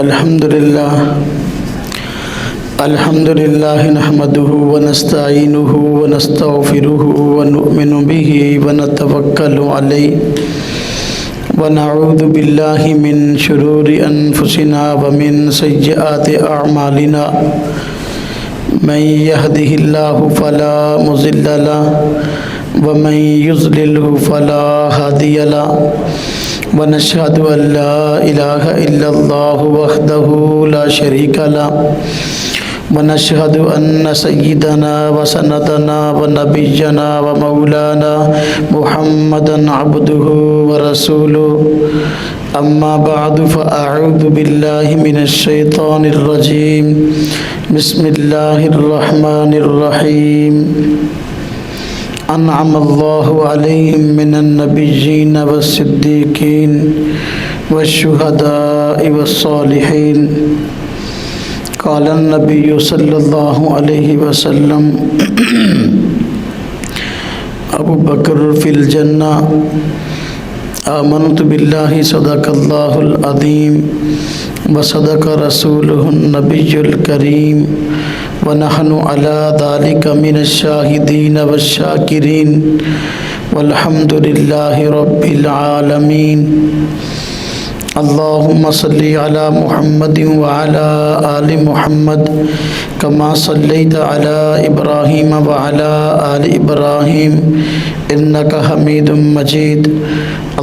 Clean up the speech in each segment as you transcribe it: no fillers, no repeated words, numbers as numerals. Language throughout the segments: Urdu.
الحمد لله نحمده ونستعينه ونستغفره ونؤمن به ونتوكل عليه ونعوذ بالله من شرور أنفسنا ومن سيئات أعمالنا من يهده الله فلا مضل له ومن يضلله فلا هادي له ونشهد أن لا إله إلا الله وحده لا شريك له ونشهد أن سيدنا وسندنا ونبينا ومولانا محمدا عبده ورسوله أما بعد فأعوذ بالله من الشيطان الرجيم بسم الله الرحمن الرحيم أنعم الله عليهم من النبيين والصديقين والشهداء والصالحين قال النبي صلى الله عليه وسلم أبو بكر في الجنة آمنت بالله صدق الله العظيم وصدق رسوله النبي الكريم ونحن على ذلك من الشاهدين والشاكرين والحمد لله رب العالمين اللهم صل على محمد وعلى آل محمد كما صليت على إبراهيم وعلى آل إبراهيم إنك حميد مجيد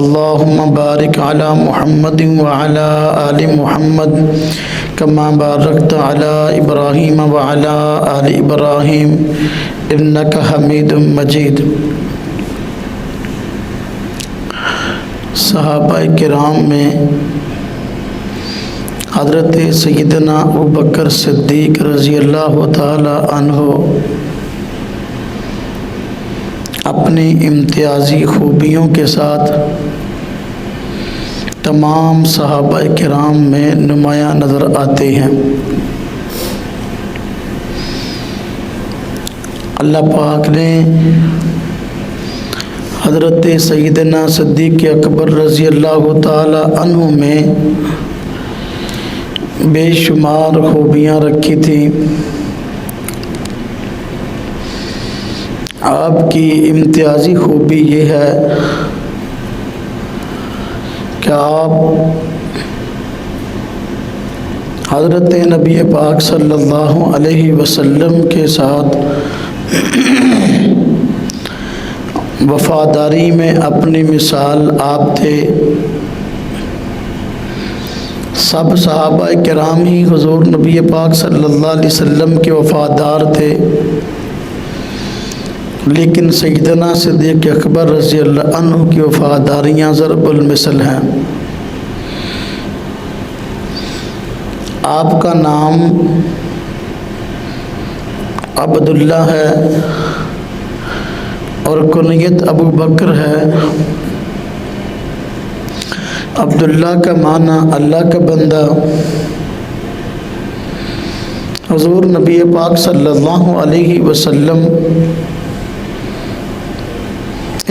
اللهم بارك على محمد وعلى آل محمد كما باركت على إبراهيم وعلى آل إبراهيم إنك حميد مجيد صحابہ کرام میں حضرت سیدنا ابوبکر صدیق رضی اللہ تعالی عنہ اپنی امتیازی خوبیوں کے ساتھ تمام صحابہ کرام میں نمایاں نظر آتے ہیں۔ اللہ پاک نے حضرت سیدنا صدیق اکبر رضی اللہ تعالی عنہ میں بے شمار خوبیاں رکھی تھیں۔ آپ کی امتیازی خوبی یہ ہے کہ آپ حضرت نبی پاک صلی اللہ علیہ وسلم کے ساتھ وفاداری میں اپنی مثال آپ تھے۔ سب صحابہ کرام ہی حضور نبی پاک صلی اللہ علیہ وسلم کے وفادار تھے، لیکن سیدنا صدیق اکبر رضی اللہ عنہ کی وفاداریاں ضرب المثل ہیں۔ آپ کا نام عبداللہ ہے اور کنیت ابو بکر ہے۔ عبداللہ کا معنی اللہ کا بندہ۔ حضور نبی پاک صلی اللہ علیہ وسلم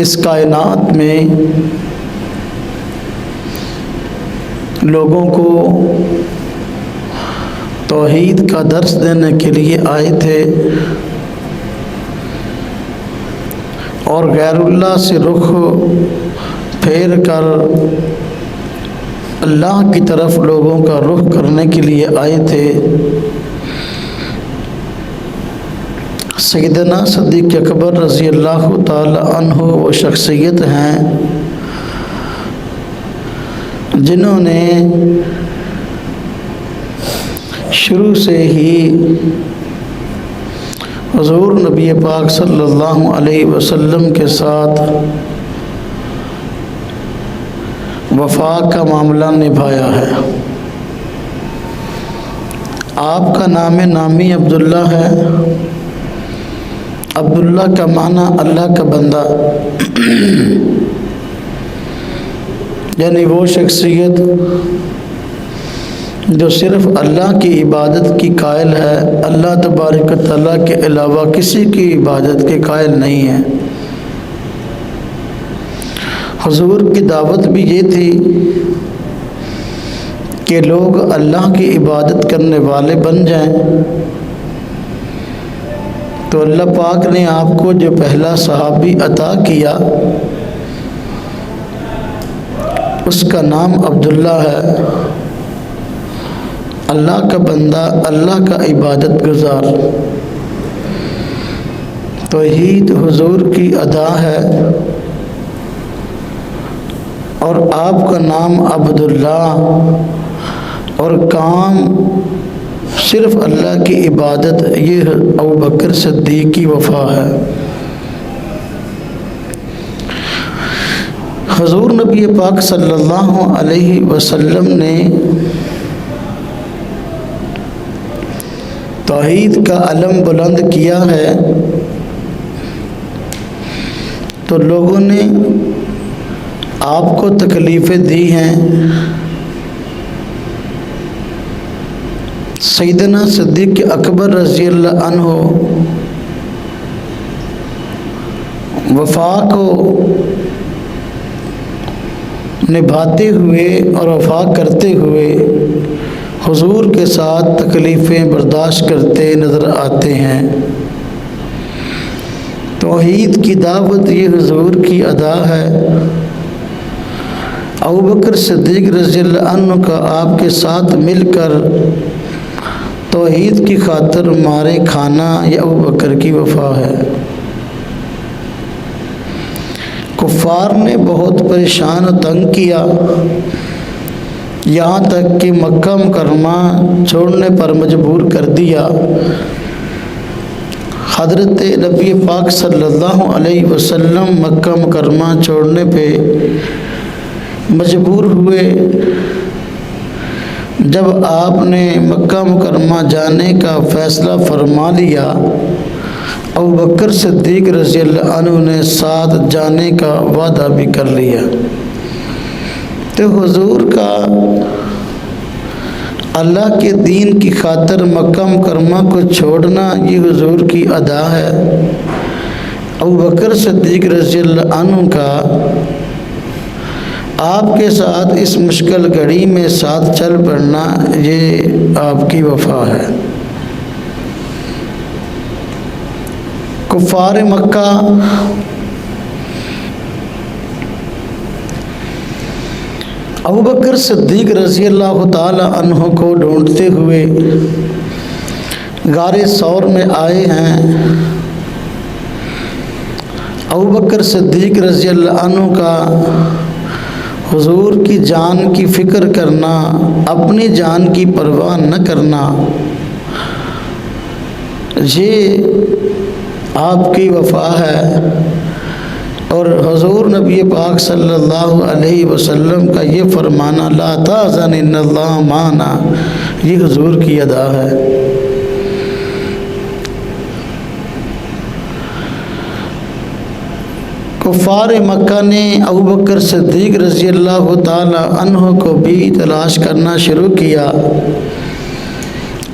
اس کائنات میں لوگوں کو توحید کا درس دینے کے لیے آئے تھے اور غیر اللہ سے رخ پھیر کر اللہ کی طرف لوگوں کا رخ کرنے کے لیے آئے تھے۔ سیدنا صدیق اکبر رضی اللہ تعالی عنہ وہ شخصیت ہیں جنہوں نے شروع سے ہی حضور نبی پاک صلی اللہ علیہ وسلم کے ساتھ وفا کا معاملہ نبھایا ہے۔ آپ کا نام نامی عبداللہ ہے۔ عبداللہ کا معنی اللہ کا بندہ، یعنی وہ شخصیت جو صرف اللہ کی عبادت کی قائل ہے، اللہ تبارک و تعالیٰ کے علاوہ کسی کی عبادت کے قائل نہیں ہے۔ حضور کی دعوت بھی یہ تھی کہ لوگ اللہ کی عبادت کرنے والے بن جائیں، تو اللہ پاک نے آپ کو جو پہلا صحابی عطا کیا اس کا نام عبداللہ ہے، اللہ کا بندہ، اللہ کا عبادت گزار۔ توحید حضور کی ادا ہے اور آپ کا نام عبداللہ، اور کام صرف اللہ کی عبادت، یہ ابوبکر صدیق کی وفا ہے۔ حضور نبی پاک صلی اللہ علیہ وسلم نے توحید کا علم بلند کیا ہے تو لوگوں نے آپ کو تکلیفیں دی ہیں۔ سیدنا صدیق اکبر رضی اللہ عنہ وفا کو نبھاتے ہوئے اور وفا کرتے ہوئے حضور کے ساتھ تکلیفیں برداشت کرتے نظر آتے ہیں۔ توحید کی دعوت یہ حضور کی ادا ہے۔ ابوبکر صدیق رضی اللہ عنہ کا آپ کے ساتھ مل کر توحید کی خاطر مارے کھانا یہ ابوبکر کی وفا ہے۔ کفار نے بہت پریشان و تنگ کیا، یہاں تک کہ مکہ مکرمہ چھوڑنے پر مجبور کر دیا۔ حضرت نبی پاک صلی اللہ علیہ وسلم مکہ مکرمہ چھوڑنے پہ مجبور ہوئے۔ جب آپ نے مکہ مکرمہ جانے کا فیصلہ فرما لیا، ابوبکر صدیق رضی اللہ عنہ نے ساتھ جانے کا وعدہ بھی کر لیا۔ تو حضور کا اللہ کے دین کی خاطر مکہ مکرمہ کو چھوڑنا یہ حضور کی ادا ہے۔ ابوبکر صدیق رضی اللہ عنہ کا آپ کے ساتھ اس مشکل گھڑی میں ساتھ چل پڑنا یہ آپ کی وفا ہے۔ کفار مکہ ابوبکر صدیق رضی اللہ تعالی عنہ کو ڈھونڈتے ہوئے غار ثور میں آئے ہیں۔ ابوبکر صدیق رضی اللہ عنہ کا حضور کی جان کی فکر کرنا، اپنی جان کی پرواہ نہ کرنا، یہ آپ کی وفا ہے۔ اور حضور نبی پاک صلی اللہ علیہ وسلم کا یہ فرمانا لا تحزن ان اللہ معنا، یہ حضور کی ادا ہے۔ کفار مکہ نے ابوبکر صدیق رضی اللہ تعالی عنہ کو بھی تلاش کرنا شروع کیا۔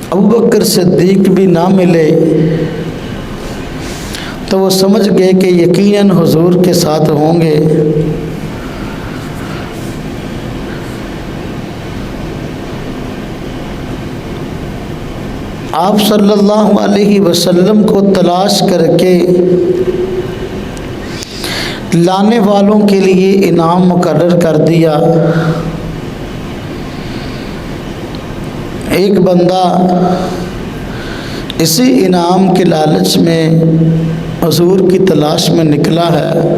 ابوبکر صدیق بھی نہ ملے تو وہ سمجھ گئے کہ یقیناً حضور کے ساتھ ہوں گے۔ آپ صلی اللہ علیہ وسلم کو تلاش کر کے لانے والوں کے لیے انعام مقرر کر دیا۔ ایک بندہ اسی انعام کے لالچ میں حضور کی تلاش میں نکلا ہے،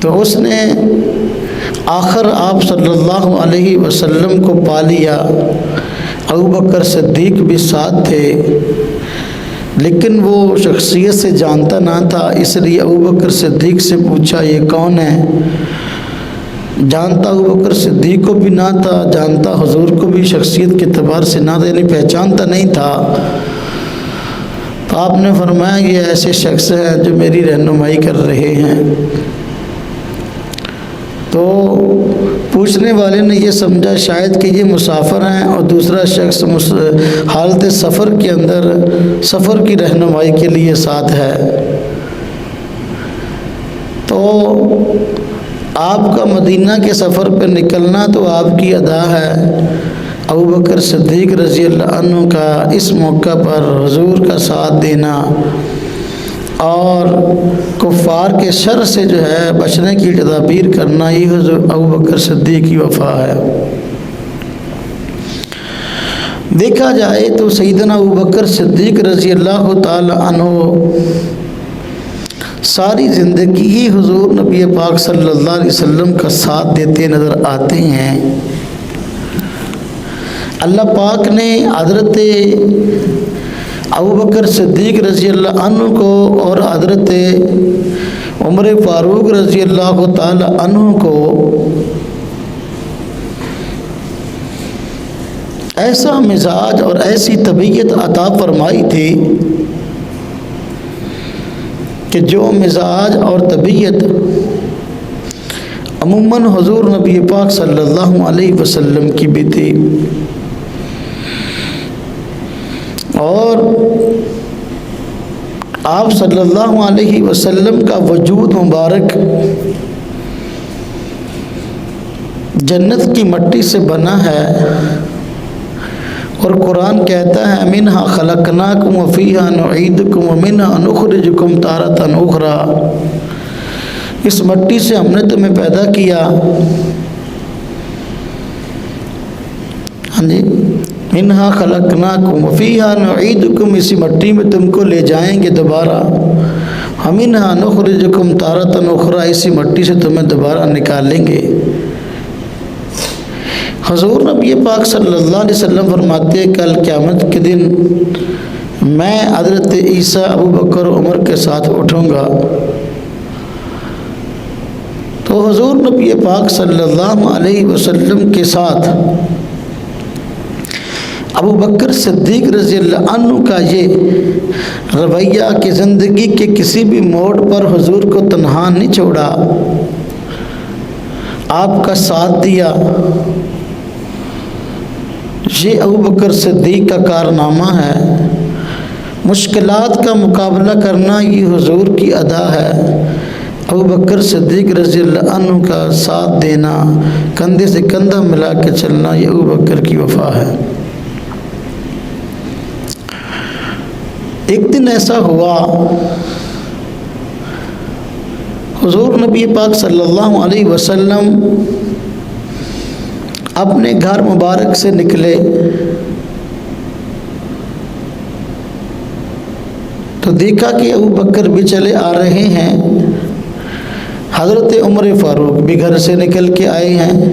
تو اس نے آخر آپ صلی اللہ علیہ وسلم کو پا لیا۔ ابوبکر صدیق بھی ساتھ تھے، لیکن وہ شخصیت سے جانتا نہ تھا، اس لیے ابوبکر صدیق سے پوچھا یہ کون ہے؟ جانتا ابوبکر صدیق کو بھی نہ تھا، جانتا حضور کو بھی شخصیت کے اعتبار سے نہ تھا، یعنی پہچانتا نہیں تھا۔ تو آپ نے فرمایا یہ ایسے شخص ہیں جو میری رہنمائی کر رہے ہیں۔ تو پوچھنے والے نے یہ سمجھا شاید کہ یہ مسافر ہیں اور دوسرا شخص حالت سفر کے اندر سفر کی رہنمائی کے لیے ساتھ ہے۔ تو آپ کا مدینہ کے سفر پر نکلنا تو آپ کی ادا ہے، ابوبکر صدیق رضی اللہ عنہ کا اس موقع پر حضور کا ساتھ دینا اور کفار کے شر سے جو ہے بچنے کی تدابیر کرنا، یہ حضور ابوبکر صدیق کی وفا ہے۔ دیکھا جائے تو سیدنا ابوبکر صدیق رضی اللہ تعالی عنہ ساری زندگی ہی حضور نبی پاک صلی اللہ علیہ وسلم کا ساتھ دیتے نظر آتے ہیں۔ اللہ پاک نے حضرت ابوبکر صدیق رضی اللہ عنہ کو اور حضرت عمر فاروق رضی اللہ تعالی عنہ کو ایسا مزاج اور ایسی طبیعت عطا فرمائی تھی کہ جو مزاج اور طبیعت عموماً حضور نبی پاک صلی اللہ علیہ وسلم کی بھی تھی، اور آپ صلی اللہ علیہ وسلم کا وجود مبارک جنت کی مٹی سے بنا ہے، اور قرآن کہتا ہے منہا خلقناکم وفیہا نعیدکم ومنہا نخرجکم تارۃ اخری، اس مٹی سے ہم نے تمہیں پیدا کیا، ہاں جی، منہا خلقناکم وفیہا نعیدکم، اسی مٹی میں تم کو لے جائیں گے دوبارہ، ومنہا نخرجکم تارۃ اخری، اسی مٹی سے تمہیں دوبارہ نکالیں گے۔ حضور نبی پاک صلی اللہ علیہ وسلم فرماتے ہیں کل قیامت کے دن میں حضرت عیسیٰ ابوبکر عمر کے ساتھ اٹھوں گا، تو حضور نبی پاک صلی اللہ علیہ وسلم کے ساتھ ابوبکر صدیق رضی اللہ عنہ کا یہ رویہ کہ زندگی کے کسی بھی موڑ پر حضور کو تنہا نہیں چھوڑا، آپ کا ساتھ دیا، یہ ابوبکر صدیق کا کارنامہ ہے۔ مشکلات کا مقابلہ کرنا یہ حضور کی ادا ہے، ابوبکر صدیق رضی اللہ عنہ کا ساتھ دینا، کندھے سے کندھا ملا کے چلنا، یہ ابوبکر کی وفا ہے۔ ایک دن ایسا ہوا حضور نبی پاک صلی اللہ علیہ وسلم اپنے گھر مبارک سے نکلے تو دیکھا کہ ابوبکر بھی چلے آ رہے ہیں، حضرت عمر فاروق بھی گھر سے نکل کے آئے ہیں،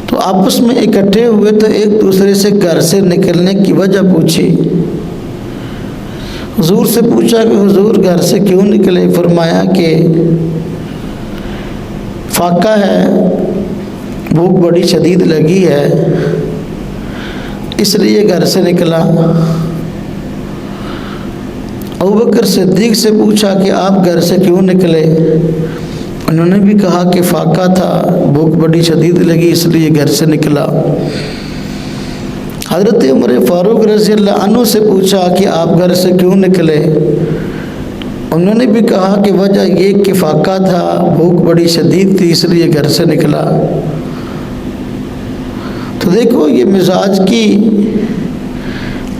تو آپس میں اکٹھے ہوئے تو ایک دوسرے سے گھر سے نکلنے کی وجہ پوچھی۔ حضور سے پوچھا کہ حضور گھر سے کیوں نکلے؟ فرمایا کہ فاقہ ہے، بھوک بڑی شدید لگی ہے، اس لیے گھر سے نکلا۔ ابوبکر صدیق سے پوچھا کہ آپ گھر سے کیوں نکلے؟ انہوں نے بھی کہا کہ فاقہ تھا، بھوک بڑی شدید لگی، اس لیے گھر سے نکلا۔ حضرت عمر فاروق رضی اللہ عنہ سے پوچھا کہ آپ گھر سے کیوں نکلے؟ انہوں نے بھی کہا کہ وجہ یہ کہ فاقہ تھا، بھوک بڑی شدید تھی، اس لیے گھر سے نکلا۔ تو دیکھو یہ مزاج کی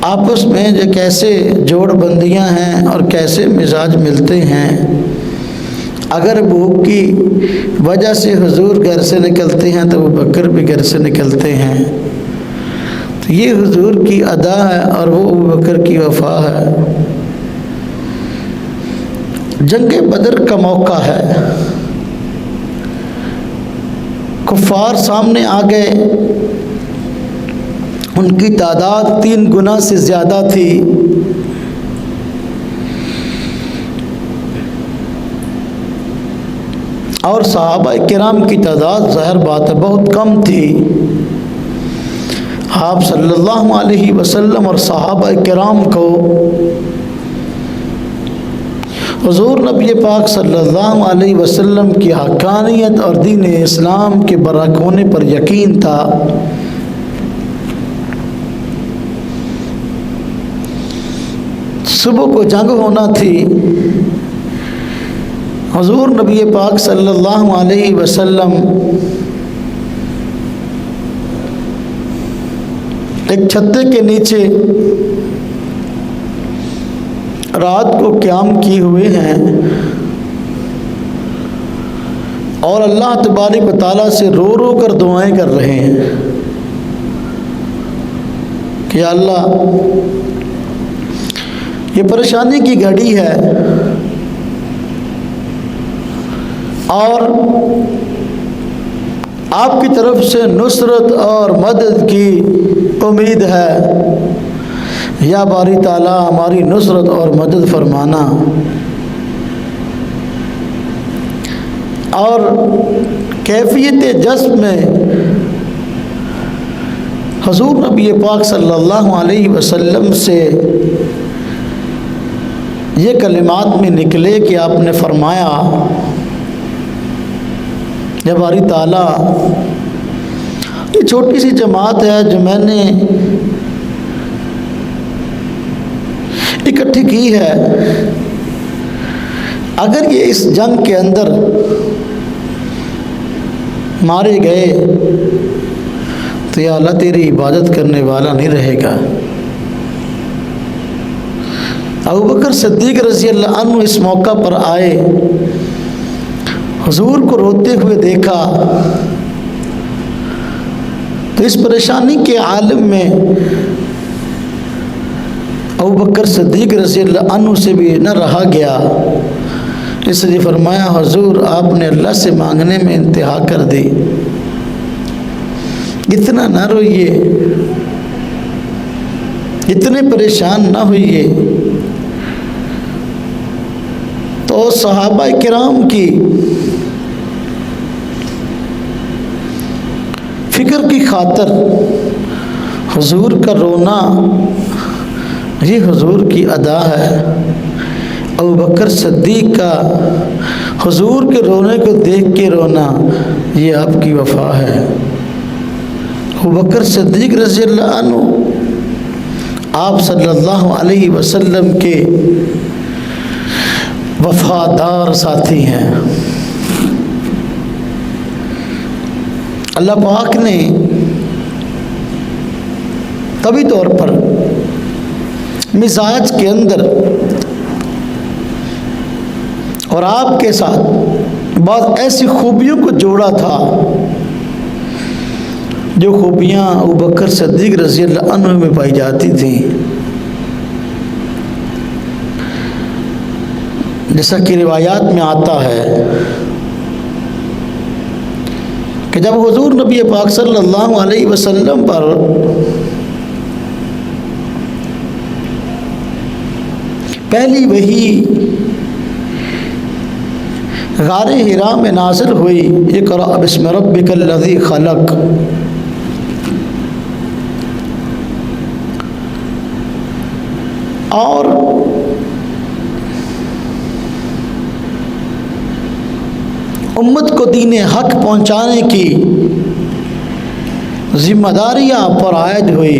آپس میں جو کیسے جوڑ بندیاں ہیں اور کیسے مزاج ملتے ہیں۔ اگر بھوک کی وجہ سے حضور گھر سے نکلتے ہیں تو ابوبکر بھی گھر سے نکلتے ہیں، تو یہ حضور کی ادا ہے اور وہ ابوبکر کی وفا ہے۔ جنگ بدر کا موقع ہے، کفار سامنے آ گئے، ان کی تعداد 3 گنا سے زیادہ تھی، اور صحابہ کرام کی تعداد ظاہر بات ہے بہت کم تھی۔ آپ صلی اللہ علیہ وسلم اور صحابہ کرام کو حضور نبی پاک صلی اللہ علیہ وسلم کی حقانیت اور دین اسلام کے برحق ہونے پر یقین تھا۔ صبح کو جنگ ہونا تھی، حضور نبی پاک صلی اللہ علیہ وسلم ایک چھتے کے نیچے رات کو قیام کیے ہوئے ہیں اور اللہ تبارک و تعالیٰ سے رو رو کر دعائیں کر رہے ہیں کہ اللہ یہ پریشانی کی گھڑی ہے اور آپ کی طرف سے نصرت اور مدد کی امید ہے، یا باری تعالیٰ ہماری نصرت اور مدد فرمانا۔ اور کیفیت جذب میں حضور نبی پاک صلی اللہ علیہ وسلم سے یہ کلمات میں نکلے کہ آپ نے فرمایا، یا باری تعالیٰ یہ چھوٹی سی جماعت ہے جو میں نے اکٹھی کی ہے، اگر یہ اس جنگ کے اندر مارے گئے تو یا اللہ تیری عبادت کرنے والا نہیں رہے گا۔ ابوبکر صدیق رضی اللہ عنہ اس موقع پر آئے، حضور کو روتے ہوئے دیکھا تو اس پریشانی کے عالم میں ابوبکر صدیق رضی اللہ عنہ سے بھی نہ رہا گیا، اس لیے فرمایا حضور آپ نے اللہ سے مانگنے میں انتہا کر دی، اتنا نہ روئیے، اتنے پریشان نہ ہوئیے۔ تو صحابہ کرام کی فکر کی خاطر حضور کا رونا یہ حضور کی ادا ہے، ابوبکر صدیق کا حضور کے رونے کو دیکھ کے رونا یہ آپ کی وفا ہے۔ ابوبکر صدیق رضی اللہ عنہ آپ صلی اللہ علیہ وسلم کے وفادار ساتھی ہیں۔ اللہ پاک نے طبی طور پر مزاج کے اندر اور آپ کے ساتھ بعض ایسی خوبیوں کو جوڑا تھا جو خوبیاں ابوبکر صدیق رضی اللہ عنہ میں پائی جاتی تھیں، جیسا کہ روایات میں آتا ہے کہ جب حضور نبی پاک صلی اللہ علیہ وسلم پر پہلی وحی غار حرا میں نازل ہوئی، اقرأ بسم ربک الذی خلق، اور امت کو دین حق پہنچانے کی ذمہ داریاں آپ پر عائد ہوئی،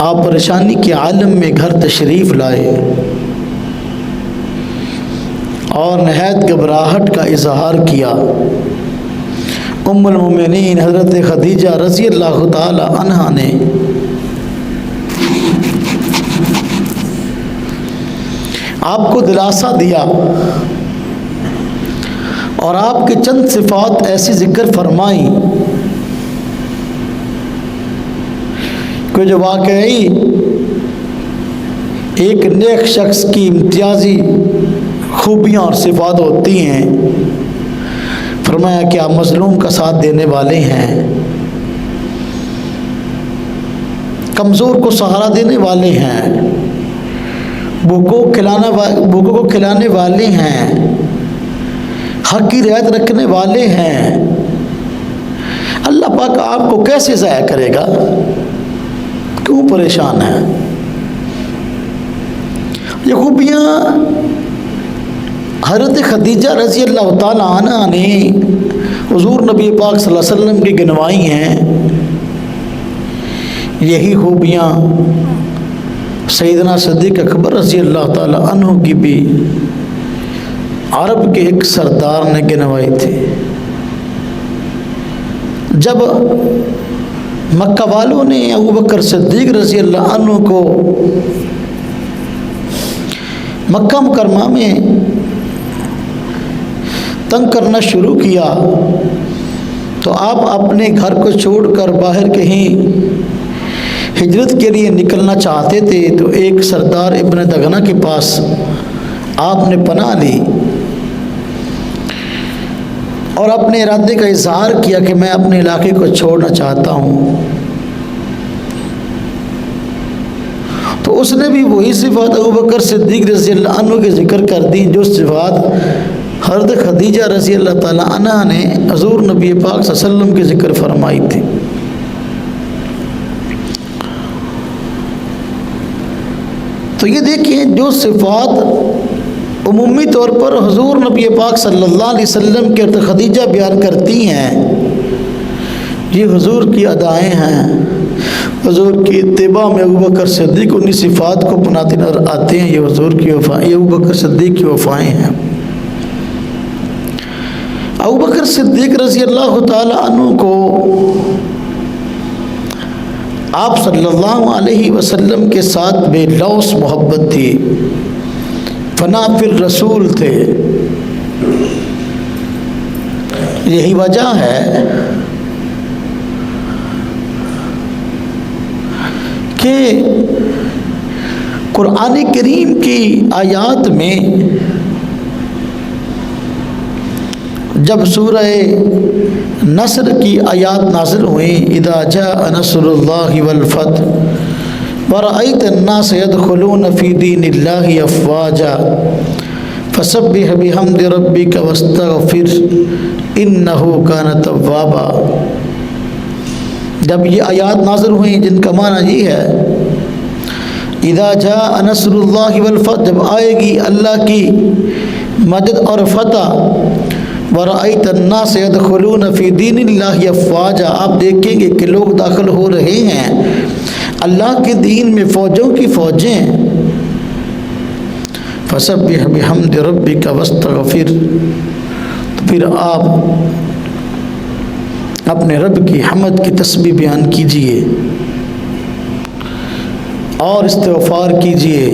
آپ پریشانی کے عالم میں گھر تشریف لائے اور نہایت گھبراہٹ کا اظہار کیا۔ ام المومنین حضرت خدیجہ رضی اللہ تعالی عنہا نے آپ کو دلاسا دیا اور آپ کے چند صفات ایسی ذکر فرمائیں کہ جو واقعی ایک نیک شخص کی امتیازی خوبیاں اور صفات ہوتی ہیں۔ فرمایا کہ آپ مظلوم کا ساتھ دینے والے ہیں، کمزور کو سہارا دینے والے ہیں، بھوکوں کو کھلانے والے ہیں، حق کی رعایت رکھنے والے ہیں۔ اللہ پاک آپ کو کیسے ضائع کرے گا؟ کیوں پریشان ہیں؟ یہ خوبیاں حضرت خدیجہ رضی اللہ تعالی عنہ نے حضور نبی پاک صلی اللہ علیہ وسلم کی گنوائی ہیں۔ یہی خوبیاں سیدنا صدیق اکبر رضی اللہ تعالی عنہ کی بھی عرب کے ایک سردار نے گنوائی تھی۔ جب مکہ والوں نے ابوبکر صدیق رضی اللہ عنہ کو مکہ مکرمہ میں تنگ کرنا شروع کیا تو آپ اپنے گھر کو چھوڑ کر باہر کہیں ہجرت کے لیے نکلنا چاہتے تھے تو ایک سردار ابن دغنہ کے پاس آپ نے پناہ لی اور اپنے ارادے کا اظہار کیا کہ میں اپنے علاقے کو چھوڑنا چاہتا ہوں۔ تو اس نے بھی وہی صفات ابوبکر صدیق رضی اللہ عنہ کے ذکر کر دی جو صفات حضرت خدیجہ رضی اللہ تعالی عنہا نے حضور نبی پاک صلی اللہ علیہ وسلم کے ذکر فرمائی تھی۔ تو یہ دیکھیں جو صفات عمومی طور پر حضور نبی پاک صلی اللہ علیہ وسلم کے حضرت خدیجہ بیان کرتی ہیں، یہ حضور کی ادائیں ہیں۔ حضور کی اتباع میں ابوبکر صدیق انہی صفات کو اپناتے نظر آتے ہیں۔ یہ حضور کی وفا، یہ ابوبکر صدیق کی وفائیں ہیں۔ ابوبکر صدیق رضی اللہ تعالی عنہ کو آپ صلی اللہ علیہ وسلم کے ساتھ بے لوث محبت تھی، فنا فی الرسول تھے۔ یہی وجہ ہے کہ قرآن کریم کی آیات میں جب سورہ نصر کی آیات نازل ہوئیں، اذا جاء نصر اللہ والفتح وَرَأَيْتَ النَّاسَ يَدْخُلُونَ فِي دِينِ اللَّهِ أَفْوَاجًا فَسَبِّحْ بِحَمْدِ رَبِّكَ وَاسْتَغْفِرْ إِنَّهُ كَانَ تَوَّابًا۔ جب یہ آیات نازل ہوئیں جن کا معنی یہ ہے اذا جاء نصر اللہ والفتح، جب آئے گی اللہ کی مدد اور فتح، وَرَأَيْتَ النَّاسَ يَدْخُلُونَ فِي دِينِ اللَّهِ أَفْوَاجًا، آپ دیکھیں گے کہ لوگ داخل ہو رہے ہیں اللہ کے دین میں فوجوں کی فوجیں۔ فَسَبِّحْ بِحَمْدِ رَبِّكَ وَاسْتَغْفِرْ، تو پھر آپ اپنے رب کی حمد کی تسبیح بیان کیجئے اور استغفار کیجئے۔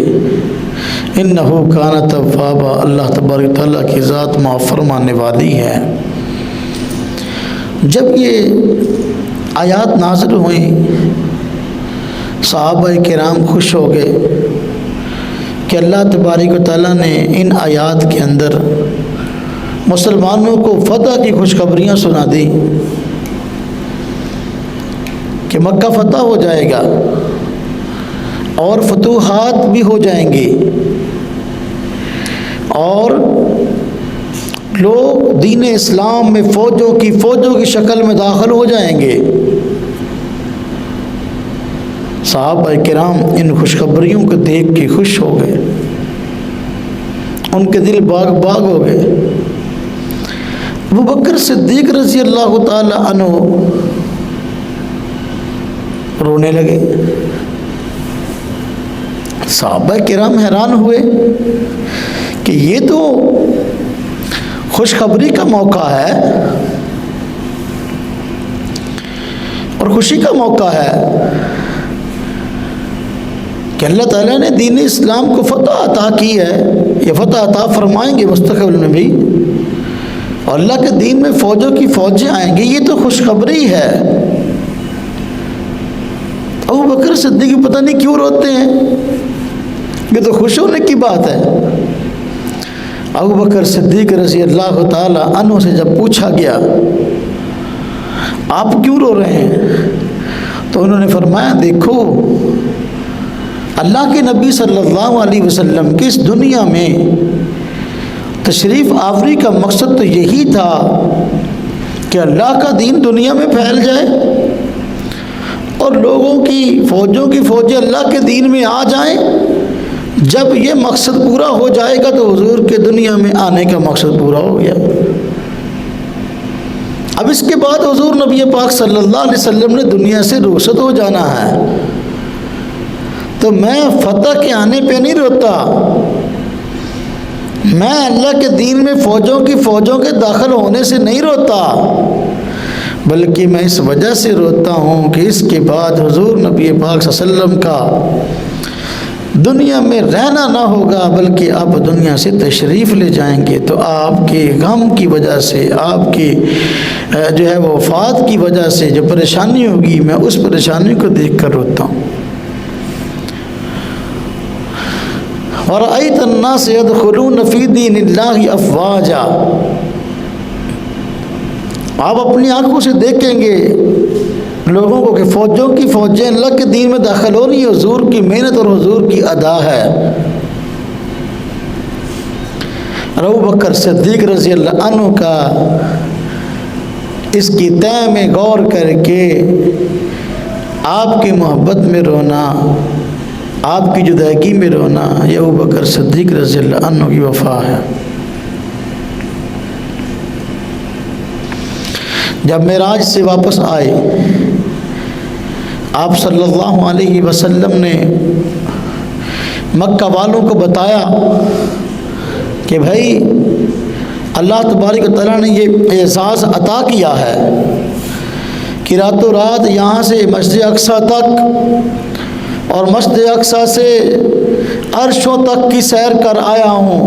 اِنَّهُ كَانَ تَوَّابًا، اللہ تبارک تعالیٰ کی ذات معاف فرمانے والی ہے۔ جب یہ آیات نازل ہوئیں صحابہ کرام خوش ہو گئے کہ اللہ تبارک و تعالیٰ نے ان آیات کے اندر مسلمانوں کو فتح کی خوشخبریاں سنا دی کہ مکہ فتح ہو جائے گا اور فتوحات بھی ہو جائیں گی اور لوگ دین اسلام میں فوجوں کی شکل میں داخل ہو جائیں گے۔ صحابہ کرام ان خوشخبریوں کو دیکھ کے خوش ہو گئے، ان کے دل باغ باغ ہو گئے۔ ابوبکر صدیق رضی اللہ تعالی عنہ رونے لگے۔ صحابہ کرام حیران ہوئے کہ یہ تو خوشخبری کا موقع ہے اور خوشی کا موقع ہے کہ اللہ تعالیٰ نے دین اسلام کو فتح عطا کی ہے، یہ فتح عطا فرمائیں گے مستقبل میں بھی اور اللہ کے دین میں فوجوں کی فوجیں آئیں گی، یہ تو خوشخبری ہے۔ ابوبکر صدیق پتہ نہیں کیوں روتے ہیں، یہ تو خوش ہونے کی بات ہے۔ ابوبکر صدیق رضی اللہ تعالی عنہ سے جب پوچھا گیا آپ کیوں رو رہے ہیں تو انہوں نے فرمایا دیکھو اللہ کے نبی صلی اللہ علیہ وسلم کی اس دنیا میں تشریف آوری کا مقصد تو یہی تھا کہ اللہ کا دین دنیا میں پھیل جائے اور لوگوں کی فوجیں اللہ کے دین میں آ جائیں۔ جب یہ مقصد پورا ہو جائے گا تو حضور کے دنیا میں آنے کا مقصد پورا ہو گیا۔ اب اس کے بعد حضور نبی پاک صلی اللہ علیہ وسلم نے دنیا سے رخصت ہو جانا ہے، تو میں فتح کے آنے پہ نہیں روتا، میں اللہ کے دین میں فوجوں کے داخل ہونے سے نہیں روتا، بلکہ میں اس وجہ سے روتا ہوں کہ اس کے بعد حضور نبی پاک صلی اللہ علیہ وسلم کا دنیا میں رہنا نہ ہوگا، بلکہ آپ دنیا سے تشریف لے جائیں گے، تو آپ کے غم کی وجہ سے، آپ کی جو ہے وفات کی وجہ سے جو پریشانی ہوگی، میں اس پریشانی کو دیکھ کر روتا ہوں۔ وَرَأَيْتَ النَّاسَ يَدْخُلُونَ فِي دِينِ اللَّهِ أَفْوَاجًا، آپ اپنی آنکھوں سے دیکھیں گے لوگوں کو کہ فوجیں اللہ کے دین میں داخل ہو رہی ہیں، حضور کی محنت اور حضور کی ادا ہے۔ ابو بکر صدیق رضی اللہ عنہ کا اس کی طے میں غور کر کے آپ کی محبت میں رونا، آپ کی جدائی میں رونا، یہ ابو بکر صدیق رضی اللہ عنہ کی وفا ہے۔ جب معراج سے واپس آئے، آپ صلی اللہ علیہ وسلم نے مکہ والوں کو بتایا کہ بھائی اللہ تبارک و تعالیٰ نے یہ اعزاز عطا کیا ہے کہ راتوں رات یہاں سے مسجد اقصیٰ تک اور مسجد اقصیٰ سے عرشوں تک کی سیر کر آیا ہوں،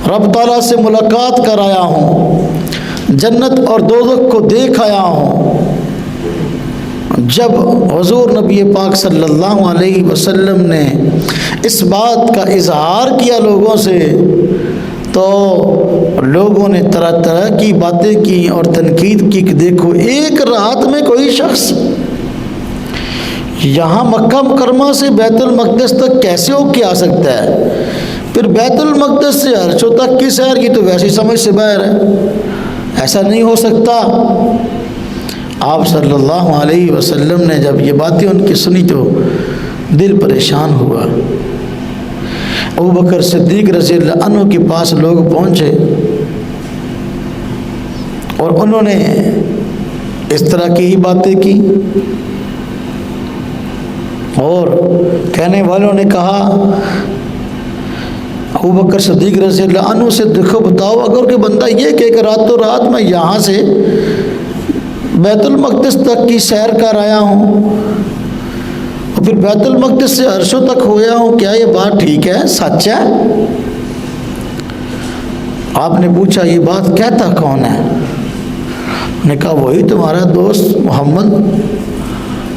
رب تعالیٰ سے ملاقات کر آیا ہوں، جنت اور دوزخ کو دیکھ آیا ہوں۔ جب حضور نبی پاک صلی اللہ علیہ وسلم نے اس بات کا اظہار کیا لوگوں سے، تو لوگوں نے طرح طرح کی باتیں کی اور تنقید کی کہ دیکھو ایک رات میں کوئی شخص یہاں مکہ مکرمہ سے بیت المقدس تک کیسے ہو کے آ سکتا ہے؟ پھر بیت المقدس سے عرشوں تک کی سیر کی تو ویسی سمجھ سے باہر ہے، ایسا نہیں ہو سکتا۔ آپ صلی اللہ علیہ وسلم نے جب یہ باتیں ان کی سنی تو دل پریشان ہوا۔ ابو بکر صدیق رضی اللہ عنہ کے پاس لوگ پہنچے اور انہوں نے اس طرح کی ہی باتیں کی، اور کہنے والوں نے کہا ابو بکر صدیق رضی اللہ عنہ سے دیکھو بتاؤ، اگر کہ بندہ یہ کہ راتوں رات میں یہاں سے بیت المقدس تک کی سیر کر آیا ہوں اور پھر بیت المقدس سے عرشوں تک ہویا ہوں، کیا یہ بات ٹھیک ہے، سچ ہے؟ آپ نے پوچھا یہ بات کہتا کون ہے؟ نے کہا وہی تمہارا دوست محمد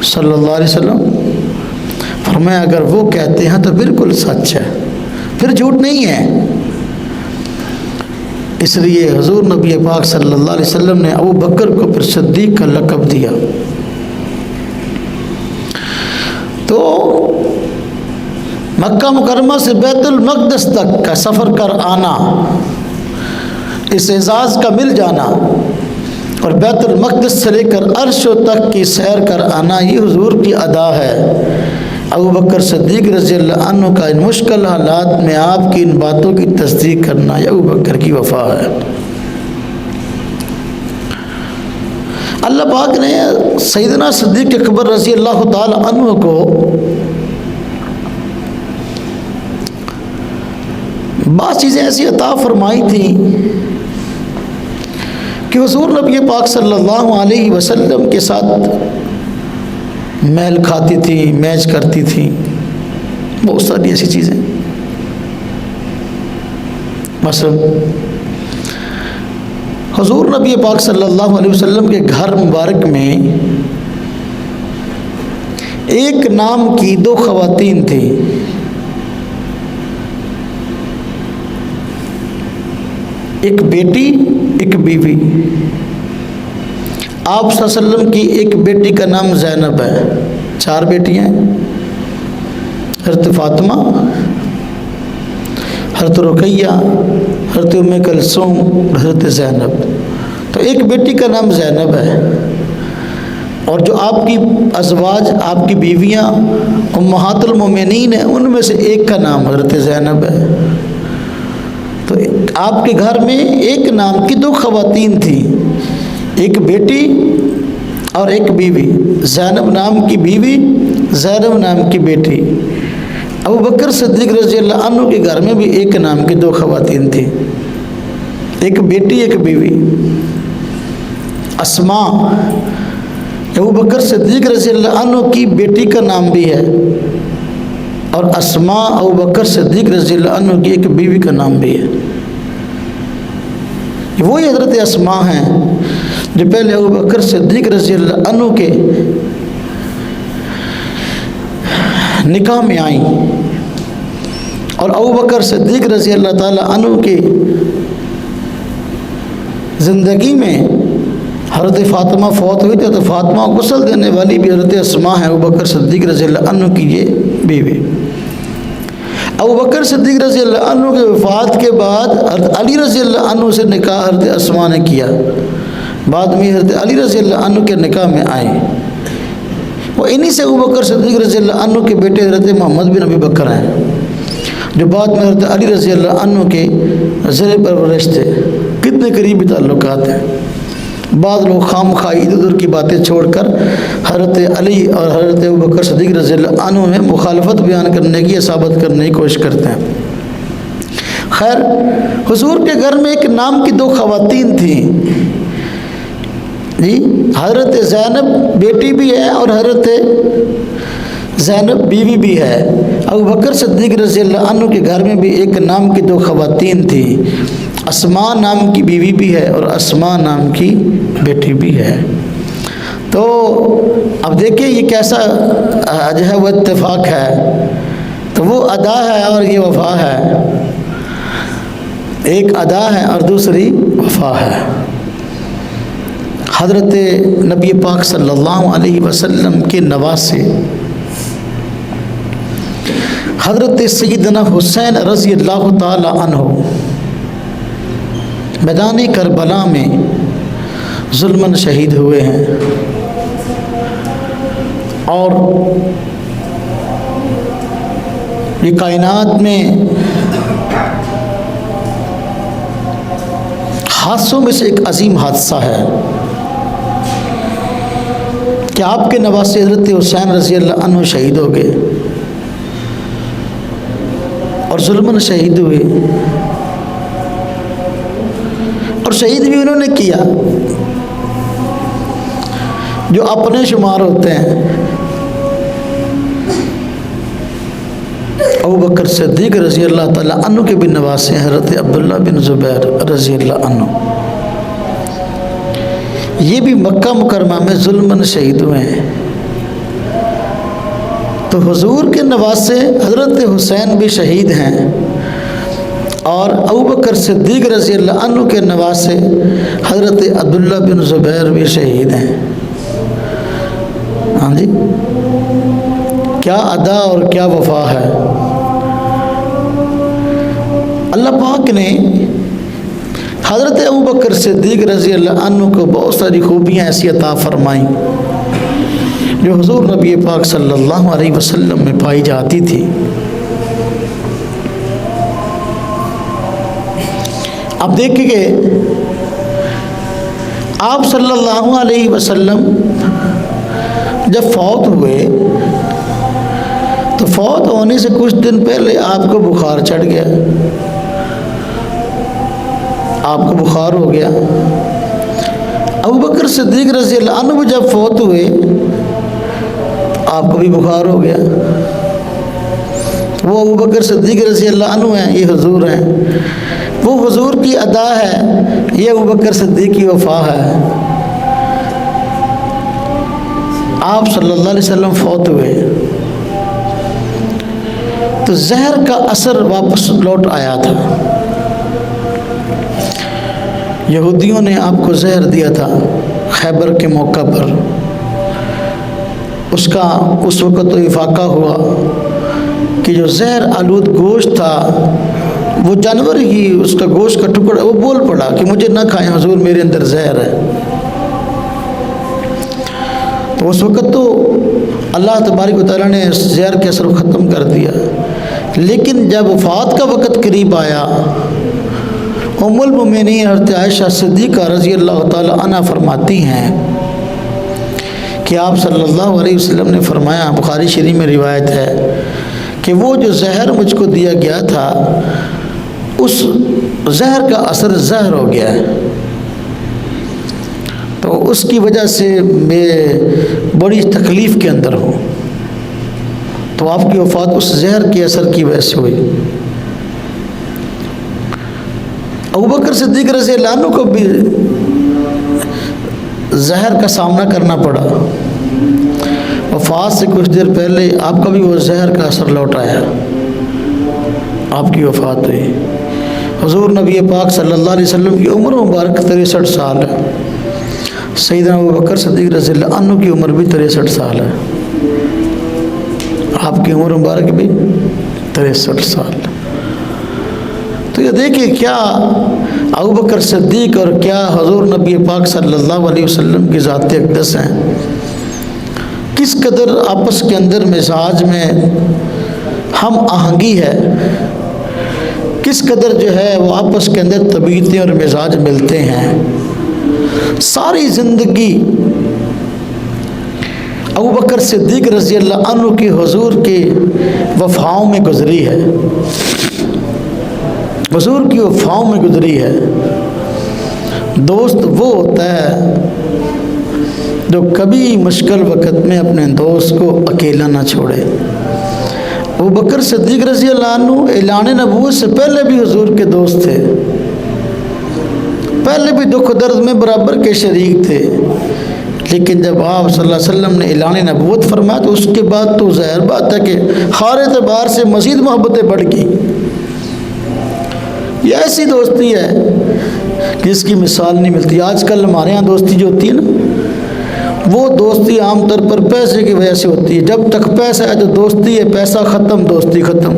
صلی اللہ علیہ وسلم۔ فرمایا اگر وہ کہتے ہیں تو بالکل سچ ہے، پھر جھوٹ نہیں ہے۔ اس لیے حضور نبی پاک صلی اللہ علیہ وسلم نے ابو بکر کو پھر صدیق کا لقب دیا۔ تو مکہ مکرمہ سے بیت المقدس تک کا سفر کر آنا، اس اعزاز کا مل جانا، اور بیت المقدس سے لے کر عرشوں تک کی سیر کر آنا، یہ حضور کی ادا ہے۔ ابو بکر صدیق رضی اللہ عنہ کا ان مشکل حالات میں آپ کی ان باتوں کی تصدیق کرنا یہ ابو بکر کی وفا ہے۔ اللہ پاک نے سیدنا صدیق اکبر رضی اللہ تعالی عنہ کو بعض چیزیں ایسی عطا فرمائی تھیں کہ حضور نبی پاک صلی اللہ علیہ وسلم کے ساتھ میل کھاتی تھی، میچ کرتی تھی، بہت ساری ایسی چیزیں۔ مثلا حضور نبی پاک صلی اللہ علیہ وسلم کے گھر مبارک میں ایک نام کی دو خواتین تھیں، ایک بیٹی ایک بیوی۔ آپ صلی اللہ علیہ وسلم کی ایک بیٹی کا نام زینب ہے، 4 بیٹیاں ہیں، حضرت فاطمہ، حضرت رقیہ، حضرت ام کلثوم، حضرت زینب۔ تو ایک بیٹی کا نام زینب ہے، اور جو آپ کی ازواج، آپ کی بیویاں امہات المومنین ہیں، ان میں سے ایک کا نام حضرت زینب ہے۔ تو آپ کے گھر میں ایک نام کی 2 خواتین تھیں، ایک بیٹی اور ایک بیوی، زینب نام کی بیوی، زینب نام کی بیٹی۔ ابو بکر صدیق رضی اللہ عنہ کے گھر میں بھی ایک نام کی 2 خواتین تھیں، ایک بیٹی ایک بیوی۔ اسماء ابو بکر صدیق رضی اللہ عنہ کی بیٹی کا نام بھی ہے، اور اسماء ابو بکر صدیق رضی اللہ عنہ کی ایک بیوی کا نام بھی ہے۔ وہی حضرت اسماء ہیں جو پہلے ابو بکر صدیق رضی اللہ عنہ کے نکاح میں آئیں، اور ابو بکر صدیق رضی اللہ تعالی عنہ کی زندگی میں حضرت فاطمہ فوت ہوئی تھی، تو فاطمہ کو غسل دینے والی بھی حضرت اسماء ہے، ابو بکر صدیق رضی اللہ عنہ کی یہ بیوی۔ ابو بکر صدیق رضی اللہ عنہ کے وفات کے بعد حضرت علی رضی اللہ عنہ سے نکاح حضرت اسماء نے کیا، بعد میں حضرت علی رضی اللہ عنہ کے نکاح میں آئے۔ وہ انہی سے ابو بکر صدیق رضی اللہ عنہ کے بیٹے حضرت محمد بن ابی بکر ہیں، جو بعد میں حضرت علی رضی اللہ عنہ کے زیر پرورش تھے۔ کتنے قریبی تعلقات ہیں۔ بعض لوگ خام خواہ ادھر ادھر کی باتیں چھوڑ کر حضرت علی اور حضرت ابوبکر صدیق رضی اللہ عنہ میں مخالفت بیان کرنے کی، ثابت کرنے کی کوشش کرتے ہیں۔ خیر، حضور کے گھر میں ایک نام کی 2 خواتین تھیں جی، حضرت زینب بیٹی بھی ہے اور حضرت زینب بیوی بھی ہے۔ ابوبکر صدیق رضی اللہ عنہ کے گھر میں بھی ایک نام کی 2 خواتین تھیں، اسماء نام کی بیوی بھی ہے اور اسماء نام کی بیٹی بھی ہے۔ تو اب دیکھیں یہ کیسا جو ہے وہ اتفاق ہے، تو وہ ادا ہے اور یہ وفا ہے، ایک ادا ہے اور دوسری وفا ہے۔ حضرت نبی پاک صلی اللہ علیہ وسلم کے نواسے حضرت سیدنا حسین رضی اللہ تعالی عنہ میدان کربلا میں ظلماً شہید ہوئے ہیں، اور یہ کائنات میں حادثوں میں سے ایک عظیم حادثہ ہے کہ آپ کے نواسے حضرت حسین رضی اللہ عنہ شہید ہو گئے اور ظلماً شہید ہوئے، اور شہید بھی انہوں نے کیا جو اپنے شمار ہوتے ہیں۔ ابوبکر صدیق رضی اللہ تعالیٰ عنہ کے بھی نواسے حضرت عبداللہ بن زبیر رضی اللہ عنہ، یہ بھی مکہ مکرمہ میں ظلماً شہید ہوئے ہیں۔ تو حضور کے نواسے حضرت حسین بھی شہید ہیں، اور ابوبکر صدیق رضی اللہ عنہ کے نواسے حضرت عبداللہ بن زبیر بھی شہید ہیں۔ ہاں جی، کیا ادا اور کیا وفا ہے۔ اللہ پاک نے حضرت ابوبکر صدیق رضی اللہ عنہ کو بہت ساری خوبیاں ایسی عطا فرمائیں جو حضور نبی پاک صلی اللہ علیہ وسلم میں پائی جاتی تھی۔ اب دیکھیں کہ آپ صلی اللہ علیہ وسلم جب فوت ہوئے تو فوت ہونے سے کچھ دن پہلے آپ کو بخار چڑھ گیا، آپ کو بخار ہو گیا۔ ابوبکر صدیق رضی اللہ عنہ جب فوت ہوئے آپ کو بھی بخار ہو گیا۔ وہ ابوبکر صدیق رضی اللہ عنہ ہیں، یہ حضور ہیں، وہ حضور کی ادا ہے، یہ ابوبکر صدیق کی وفا ہے۔ آپ صلی اللہ علیہ وسلم فوت ہوئے تو زہر کا اثر واپس لوٹ آیا تھا۔ یہودیوں نے آپ کو زہر دیا تھا خیبر کے موقع پر، اس وقت تو افاقہ ہوا کہ جو زہر آلود گوشت تھا وہ جانور ہی اس کا گوشت کا ٹکڑا وہ بول پڑا کہ مجھے نہ کھائیں حضور، میرے اندر زہر ہے۔ تو اس وقت تو اللہ تبارک و تعالیٰ نے زہر کے اثر کو ختم کر دیا، لیکن جب وفات کا وقت قریب آیا، ام المومنین حضرت عائشہ صدیقہ رضی اللہ تعالیٰ عنہ فرماتی ہیں کہ آپ صلی اللہ علیہ وسلم نے فرمایا، بخاری شریف میں روایت ہے کہ وہ جو زہر مجھ کو دیا گیا تھا اس زہر کا اثر زہر ہو گیا ہے، تو اس کی وجہ سے میں بڑی تکلیف کے اندر ہوں، تو آپ کی وفات اس زہر کے اثر کی وجہ سے ہوئی۔ ابوبکر صدیق رضی اللہ عنہ کو بھی زہر کا سامنا کرنا پڑا، وفات سے کچھ دیر پہلے آپ کا بھی وہ زہر کا اثر لوٹ آیا، آپ کی وفات ہوئی۔ حضور نبی پاک صلی اللہ علیہ وسلم کی عمر مبارک 63 سال ہے، سیدنا ابوبکر صدیق رضی اللہ عنہ کی عمر بھی 63 سال ہے، آپ کی عمر مبارک بھی 63 سال۔ تو یہ دیکھیں کیا ابوبکر صدیق اور کیا حضور نبی پاک صلی اللہ علیہ وسلم کی ذات اقدس ہیں، کس قدر آپس کے اندر مزاج میں ہم آہنگی ہے، کس قدر جو ہے وہ آپس کے اندر طبیعتیں اور مزاج ملتے ہیں۔ ساری زندگی ابوبکر صدیق رضی اللہ عنہ کی حضور کی وفاؤں میں گزری ہے، حضور کی وفاؤں میں گزری ہے۔ دوست وہ ہوتا ہے جو کبھی مشکل وقت میں اپنے دوست کو اکیلا نہ چھوڑے۔ ابوبکر صدیق رضی اللہ عنہ اعلان نبوت سے پہلے بھی حضور کے دوست تھے، پہلے بھی دکھ و درد میں برابر کے شریک تھے، لیکن جب آپ صلی اللہ علیہ وسلم نے اعلان نبوت فرمایا تو اس کے بعد تو ظاہر بات ہے کہ ہر اعتبار سے مزید محبتیں بڑھ گئیں۔ یہ ایسی دوستی ہے جس کی مثال نہیں ملتی۔ آج کل ہمارے ہاں دوستی جو ہوتی ہے نا، وہ دوستی عام طور پر پیسے کی وجہ سے ہوتی ہے، جب تک پیسہ ہے تو دوستی ہے، پیسہ ختم دوستی ختم۔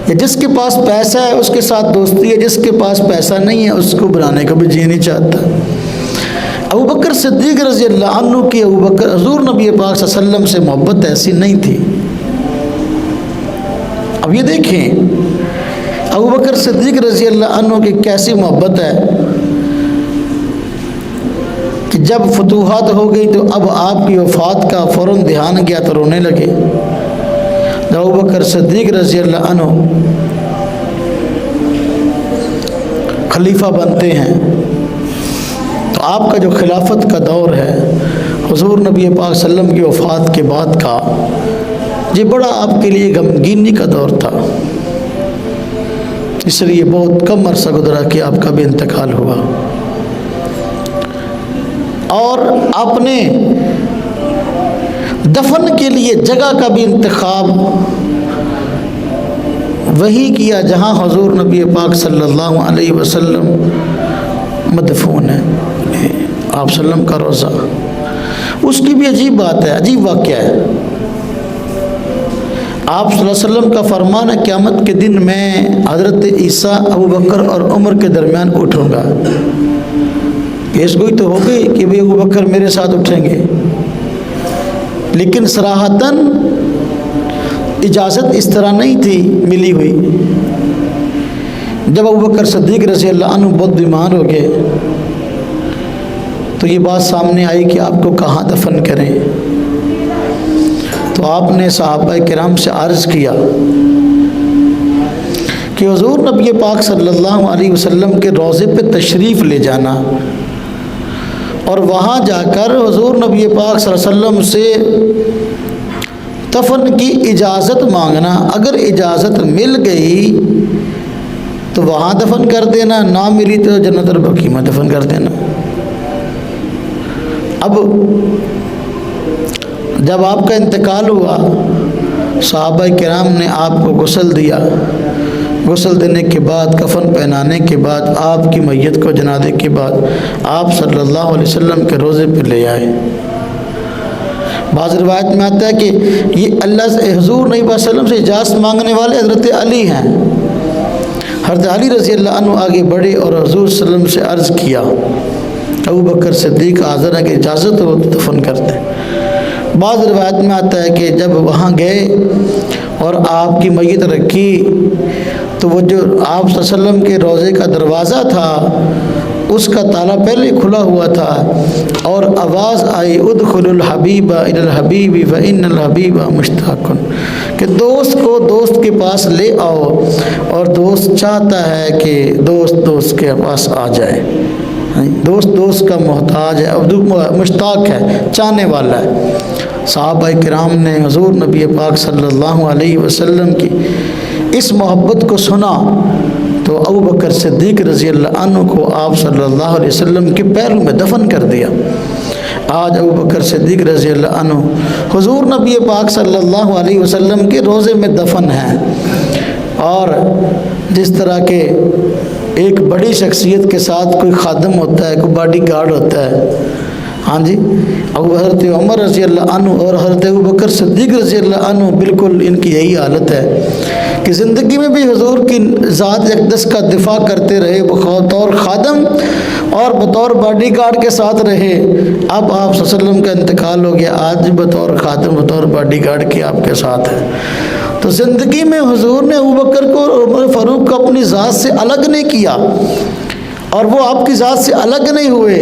یا جس کے پاس پیسہ ہے اس کے ساتھ دوستی ہے، جس کے پاس پیسہ نہیں ہے اس کو بلانے کا بھی جی نہیں چاہتا۔ ابوبکر صدیق رضی اللہ عنہ کی ابوبکر حضور نبی پاک صلی اللہ علیہ وسلم سے محبت ایسی نہیں تھی۔ اب یہ دیکھیں ابوبکر صدیق رضی اللہ عنہ کی کیسی محبت ہے کہ جب فتوحات ہو گئی تو اب آپ کی وفات کا فوراً دھیان گیا تو رونے لگے۔ جب ابوبکر صدیق رضی اللہ عنہ خلیفہ بنتے ہیں تو آپ کا جو خلافت کا دور ہے حضور نبی پاک صلی اللہ علیہ وسلم کی وفات کے بعد کا، یہ بڑا آپ کے لیے غمگینی کا دور تھا، اس لیے بہت کم عرصہ گزرا کہ آپ کا بھی انتقال ہوا، اور آپ نے دفن کے لیے جگہ کا بھی انتخاب وہی کیا جہاں حضور نبی پاک صلی اللہ علیہ وسلم مدفون ہے، آپ صلی اللہ علیہ وسلم کا روزہ۔ اس کی بھی عجیب بات ہے، عجیب واقعہ ہے۔ آپ صلی اللہ علیہ وسلم کا فرمان ہے قیامت کے دن میں حضرت عیسیٰ ابوبکر اور عمر کے درمیان اٹھوں گا۔ پیش گوئی تو ہو گئی کہ بھی ابوبکر میرے ساتھ اٹھیں گے، لیکن صراحتاً اجازت اس طرح نہیں تھی ملی ہوئی۔ جب ابوبکر صدیق رضی اللہ عنہ بہت بیمار ہو گئے تو یہ بات سامنے آئی کہ آپ کو کہاں دفن کریں، تو آپ نے صحابہ کرام سے عرض کیا کہ حضور نبی پاک صلی اللہ علیہ وسلم کے روضے پہ تشریف لے جانا اور وہاں جا کر حضور نبی پاک صلی اللہ علیہ وسلم سے دفن کی اجازت مانگنا، اگر اجازت مل گئی تو وہاں دفن کر دینا، نہ ملی تو جنت البقیع میں دفن کر دینا۔ اب جب آپ کا انتقال ہوا صحابہ کرام نے آپ کو غسل دیا، غسل دینے کے بعد کفن پہنانے کے بعد آپ کی میت کو جنازے کے بعد آپ صلی اللہ علیہ وسلم کے روضے پہ لے آئے۔ بعض روایت میں آتا ہے کہ یہ اللہ سے حضور نبی صلی اللہ علیہ وسلم سے اجازت مانگنے والے حضرت علی ہیں۔ حضرت علی رضی اللہ عنہ آگے بڑھے اور حضور صلی اللہ علیہ وسلم سے عرض کیا، ابوبکر صدیق حاضر ہے کہ اجازت ہو تو دفن کرتے۔ بعض روایت میں آتا ہے کہ جب وہاں گئے اور آپ کی میت رکھی تو وہ جو آپ صلی اللہ علیہ وسلم کے روضے کا دروازہ تھا اس کا تالا پہلے کھلا ہوا تھا اور آواز آئی ادخلوا الحبیب الی الحبیب فإن الحبیب مشتاق، کہ دوست کو دوست کے پاس لے آؤ، اور دوست چاہتا ہے کہ دوست کے پاس آ جائے۔ دوست دوست کا محتاج ہے، مشتاق ہے، چاہنے والا ہے۔ صحابہ کرام نے حضور نبی پاک صلی اللہ علیہ وسلم کی اس محبت کو سنا تو ابوبکر صدیق رضی اللہ عنہ کو آپ صلی اللہ علیہ وسلم کے پیروں میں دفن کر دیا۔ آج ابوبکر صدیق رضی اللہ عنہ حضور نبی پاک صلی اللہ علیہ وسلم کے روضے میں دفن ہیں، اور جس طرح کے ایک بڑی شخصیت کے ساتھ کوئی خادم ہوتا ہے، کوئی باڈی گارڈ ہوتا ہے، ہاں جی، حضرت عمر رضی اللہ عنہ اور حضرت ابوبکر صدیق رضی اللہ عنہ بالکل ان کی یہی حالت ہے کہ زندگی میں بھی حضور کی ذات اقدس کا دفاع کرتے رہے، بطور خادم اور بطور باڈی گارڈ کے ساتھ رہے۔ اب آپ صلی اللہ علیہ وسلم کا انتقال ہو گیا، آج بطور خادم بطور باڈی گارڈ کے آپ کے ساتھ ہے۔ تو زندگی میں حضور نے ابوبکر کو اور عمر فاروق کو اپنی ذات سے الگ نہیں کیا، اور وہ آپ کی ذات سے الگ نہیں ہوئے،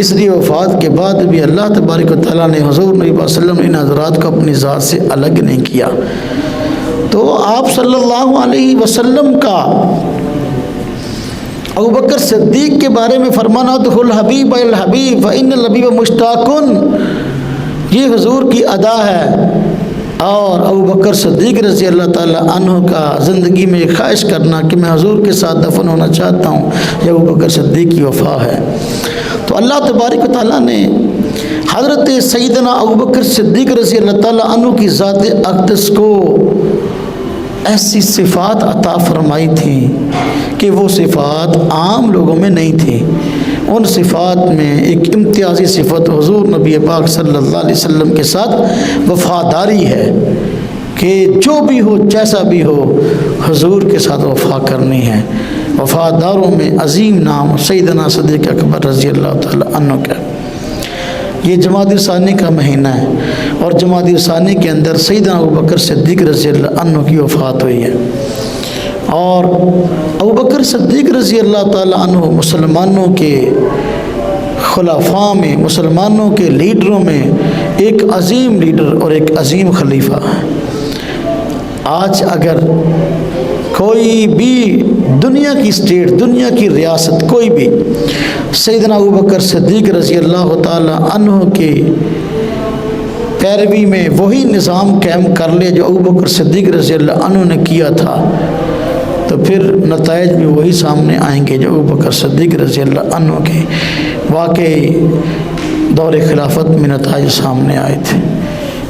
اس لیے وفات کے بعد بھی اللہ تبارک و تعالیٰ نے حضور نبی صلی اللہ علیہ وسلم ان حضرات کو اپنی ذات سے الگ نہیں کیا۔ تو آپ صلی اللہ علیہ وسلم کا ابوبکر صدیق کے بارے میں فرمانا تو الحبیب الحبیب فإن الحبیب مشتاق، یہ حضور کی ادا ہے۔ اور ابوبکر صدیق رضی اللہ تعالیٰ عنہ کا زندگی میں خواہش کرنا کہ میں حضور کے ساتھ دفن ہونا چاہتا ہوں، یہ ابوبکر صدیق کی وفا ہے۔ تو اللہ تبارک و تعالیٰ نے حضرت سیدنا ابوبکر صدیق رضی اللہ تعالیٰ عنہ کی ذات اقدس کو ایسی صفات عطا فرمائی تھی کہ وہ صفات عام لوگوں میں نہیں تھی۔ ان صفات میں ایک امتیازی صفت حضور نبی پاک صلی اللہ علیہ وسلم کے ساتھ وفاداری ہے، کہ جو بھی ہو جیسا بھی ہو حضور کے ساتھ وفا کرنی ہے۔ وفاداروں میں عظیم نام سیدنا صدیق اکبر رضی اللہ تعالی عنہ کا۔ یہ جمادی ثانی کا مہینہ ہے، اور جمادی ثانی کے اندر سیدنا ابوبکر صدیق رضی اللہ عنہ کی وفات ہوئی ہے۔ اور ابوبکر صدیق رضی اللہ تعالی عنہ مسلمانوں کے خلفاء میں، مسلمانوں کے لیڈروں میں ایک عظیم لیڈر اور ایک عظیم خلیفہ ہے۔ آج اگر کوئی بھی دنیا کی اسٹیٹ، دنیا کی ریاست، کوئی بھی سیدنا ابوبکر صدیق رضی اللہ تعالی عنہ کی پیروی میں وہی نظام قائم کر لے جو ابوبکر صدیق رضی اللہ عنہ نے کیا تھا، تو پھر نتائج بھی وہی سامنے آئیں گے جو ابوبکر صدیق رضی اللہ عنہ کے واقعی دور خلافت میں نتائج سامنے آئے تھے،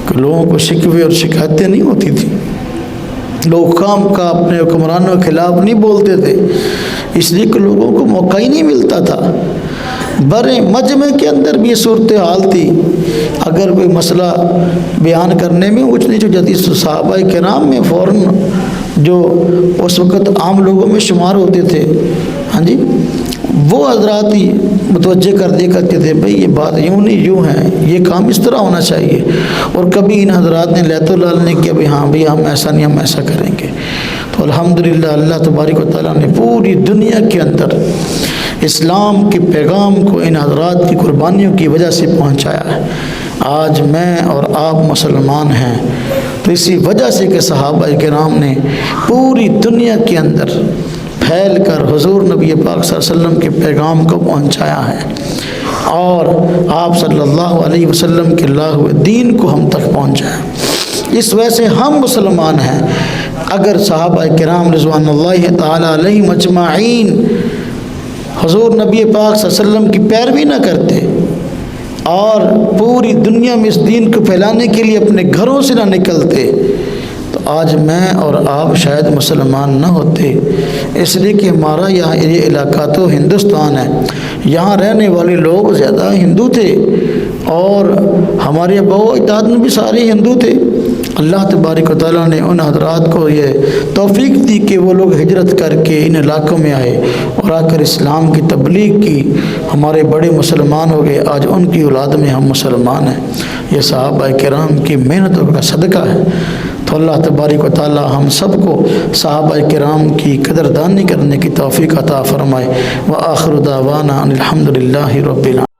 کہ لوگوں کو شکوے اور شکایتیں نہیں ہوتی تھیں، لوگ خام کا اپنے حکمرانوں کے خلاف نہیں بولتے تھے، اس لیے کہ لوگوں کو موقع ہی نہیں ملتا تھا۔ برے مجمع کے اندر بھی یہ صورتحال تھی، اگر کوئی مسئلہ بیان کرنے میں اونچ نیچ ہو جاتی، صحابہ کرام میں فوراً جو اس وقت عام لوگوں میں شمار ہوتے تھے، ہاں جی، وہ حضرات ہی متوجہ کر دیا کرتے تھے، بھئی یہ بات یوں نہیں یوں ہے، یہ کام اس طرح ہونا چاہیے، اور کبھی ان حضرات نے لیت و لال نے کیا، بھئی ہاں بھئی ہم ایسا نہیں، ہم ایسا کریں گے۔ تو الحمدللہ اللہ تبارک و تعالیٰ نے پوری دنیا کے اندر اسلام کے پیغام کو ان حضرات کی قربانیوں کی وجہ سے پہنچایا ہے۔ آج میں اور آپ مسلمان ہیں تو اسی وجہ سے کہ صحابہ کرام نے پوری دنیا کے اندر پھیل کر حضور نبی پاک صلی اللہ علیہ وسلم کے پیغام کو پہنچایا ہے، اور آپ صلی اللہ علیہ وسلم کے لائے ہوئے دین کو ہم تک پہنچایا۔ اس وجہ سے ہم مسلمان ہیں۔ اگر صحابہ کرام رضوان اللہ تعالی علیہ مجمعین حضور نبی پاک صلی اللہ علیہ وسلم کی پیروی نہ کرتے اور پوری دنیا میں اس دین کو پھیلانے کے لیے اپنے گھروں سے نہ نکلتے، تو آج میں اور آپ شاید مسلمان نہ ہوتے، اس لیے کہ ہمارا یہاں یہ علاقہ تو ہندوستان ہے، یہاں رہنے والے لوگ زیادہ ہندو تھے، اور ہمارے ابا و اجداد میں بھی سارے ہندو تھے۔ اللہ تبارک و تعالیٰ نے ان حضرات کو یہ توفیق دی کہ وہ لوگ ہجرت کر کے ان علاقوں میں آئے اور آ کر اسلام کی تبلیغ کی، ہمارے بڑے مسلمان ہو گئے، آج ان کی اولاد میں ہم مسلمان ہیں۔ یہ صحابہ کرام کی محنتوں کا صدقہ ہے۔ تو اللہ تبارک و تعالی ہم سب کو صحابہ کرام کی قدردانی کرنے کی توفیق عطا فرمائے۔ وآخر دعوانا ان الحمد للہ رب العالمین۔